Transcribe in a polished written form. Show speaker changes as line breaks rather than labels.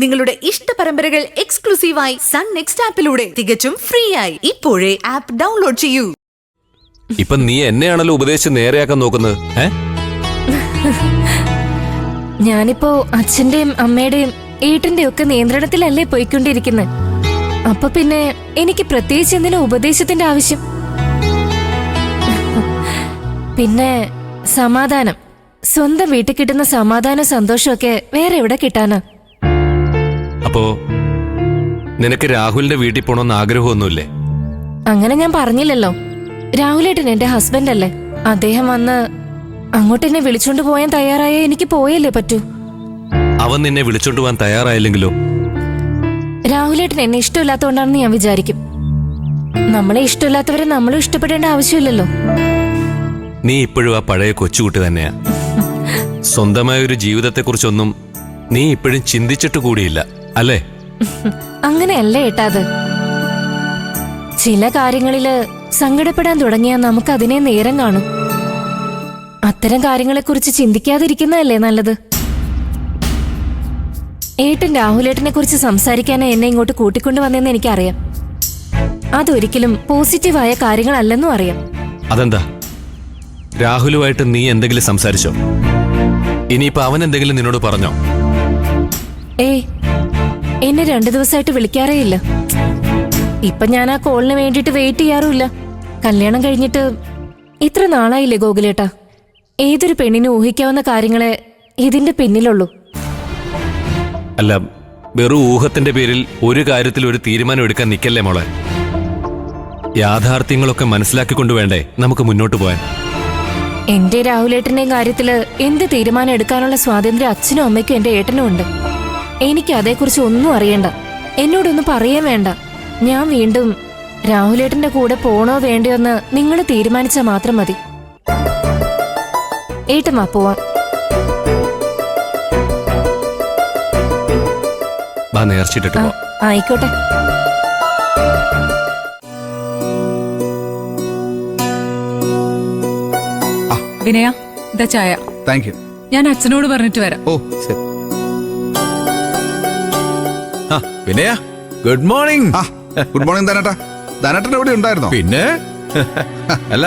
നിങ്ങളുടെ ഇഷ്ട പരമ്പരകൾ എക്സ്ക്ലൂസീവായി സൺ നെക്സ്റ്റ് ആപ്പിലൂടെ തികച്ചും ഫ്രീ ആയി ഇപ്പോഴേ ആപ്പ് ഡൗൺലോഡ് ചെയ്യൂ.
ഇപ്പൊ നീ എന്നെയാണല്ലോ ഉപദേശിച്ച് നേരെയാക്കാൻ നോക്കുന്നത്.
ഞാനിപ്പോ അച്ഛന്റെയും അമ്മയുടെയും ഏട്ടന്റെ ഒക്കെ നിയന്ത്രണത്തിലല്ലേ പോയിക്കൊണ്ടിരിക്കുന്നത്. അപ്പൊ പിന്നെ എനിക്ക് പ്രത്യേകിച്ച് എന്തിനാ ഉപദേശത്തിന്റെ ആവശ്യം? പിന്നെ സമാധാനം, സ്വന്തം വീട്ടിൽ കിട്ടുന്ന സമാധാനം സന്തോഷമൊക്കെ വേറെ എവിടെ കിട്ടാനാ?
അപ്പോ നിനക്ക് രാഹുലിന്റെ വീട്ടിൽ പോണോന്ന് ആഗ്രഹമൊന്നുമില്ലേ?
അങ്ങനെ ഞാൻ പറഞ്ഞില്ലല്ലോ. രാഹുലേട്ടൻ എന്റെ ഹസ്ബൻഡ് അല്ലേ. അദ്ദേഹം വന്ന് അങ്ങോട്ട് എന്നെ വിളിച്ചോണ്ട് പോയാൻ തയ്യാറായ എനിക്ക് പോയല്ലേ പറ്റൂ.
അവൻ നിന്നെ വിളിച്ചോണ്ട് പോവാൻ തയ്യാറായില്ലെങ്കിലോ?
രാഹുലേട്ടൻ എന്നെ ഇഷ്ടമില്ലാത്തോണ്ടാണെന്ന് ഞാൻ വിചാരിക്കും. നമ്മളെ ഇഷ്ടമില്ലാത്തവരെ നമ്മളും ഇഷ്ടപ്പെടേണ്ട ആവശ്യമില്ലല്ലോ.
നീ ഇപ്പോഴും ആ പഴയ കൊച്ചുകുട്ടി തന്നെയാ. സ്വന്തമായ ഒരു ജീവിതത്തെക്കുറിച്ചൊന്നും നീ ഇപ്പോഴും ചിന്തിച്ചിട്ട് കൂടിയില്ല അല്ലേ?
അങ്ങനെയല്ല ഏട്ടാ. അത് ചില കാര്യങ്ങളില് സങ്കടപ്പെടാൻ തുടങ്ങിയാൽ നമുക്ക് അതിനെ നേരം കാണും. അത്തരം കാര്യങ്ങളെക്കുറിച്ച് ചിന്തിക്കാതിരിക്കുന്നതല്ലേ നല്ലത്. ഏട്ടൻ രാഹുലേട്ടനെ കുറിച്ച് സംസാരിക്കാനാ എന്നെ ഇങ്ങോട്ട് കൂട്ടിക്കൊണ്ടുവന്നെന്ന് എനിക്കറിയാം. അതൊരിക്കലും പോസിറ്റീവായ കാര്യങ്ങളല്ലെന്നും അറിയാം.
അതെന്താ? രാഹുലുമായിട്ട് നീ എന്തെങ്കിലും സംസാരിച്ചോ? ഇനിയിപ്പോ അവൻ എന്തെങ്കിലും നിന്നോട് പറഞ്ഞോ?
എന്നെ 2 ദിവസമായിട്ട് വിളിക്കാറേ ഇല്ല. ഇപ്പൊ ഞാൻ ആ കോളിന് വേണ്ടിട്ട് വെയിറ്റ് ചെയ്യാറുമില്ല. കല്യാണം കഴിഞ്ഞിട്ട് ഇത്ര നാളായില്ലേ ഗോകുലേട്ടാ. ഏതൊരു പെണ്ണിനും ഊഹിക്കാവുന്ന കാര്യങ്ങളെ ഇതിന്റെ പിന്നിലുള്ളൂ.
അല്ല, വെറും ഊഹത്തിന്റെ പേരിൽ ഒരു കാര്യത്തിൽ ഒരു തീരുമാനം എടുക്കാൻ നിൽക്കല്ലേ മോളെ. യാഥാർത്ഥ്യങ്ങളൊക്കെ മനസ്സിലാക്കിക്കൊണ്ട് വേണ്ടേ നമുക്ക് മുന്നോട്ട് പോവാൻ.
എന്റെ രാഹുലേട്ടന്റെയും കാര്യത്തില് എന്ത് തീരുമാനം എടുക്കാനുള്ള സ്വാതന്ത്ര്യം അച്ഛനും അമ്മയ്ക്കും എന്റെ ഏട്ടനും ഉണ്ട്. എനിക്ക് അതേക്കുറിച്ച് ഒന്നും അറിയണ്ട, എന്നോടൊന്നും പറയാൻ വേണ്ട. ഞാൻ വീണ്ടും രാഹുലേട്ടന്റെ കൂടെ പോണോ വേണ്ടയോ എന്ന് നിങ്ങൾ തീരുമാനിച്ചാൽ മാത്രം മതി. ഏട്ടൻ വാ പോവാം.
നേർച്ചിട്ടിട്ട് പോ.
ആയിക്കോട്ടെ.
വിനയ, ഇതാ ചായ.
Thank you.
ഞാൻ അച്ഛനോട് പറഞ്ഞിട്ട് വരാം.
ഓ ശരി. Vinaya, good morning. Good morning ധനേട്ടാ. ധനേട്ടൻ എവിടെ ഉണ്ടായിരുന്നോ?
പിന്നെ അല്ല,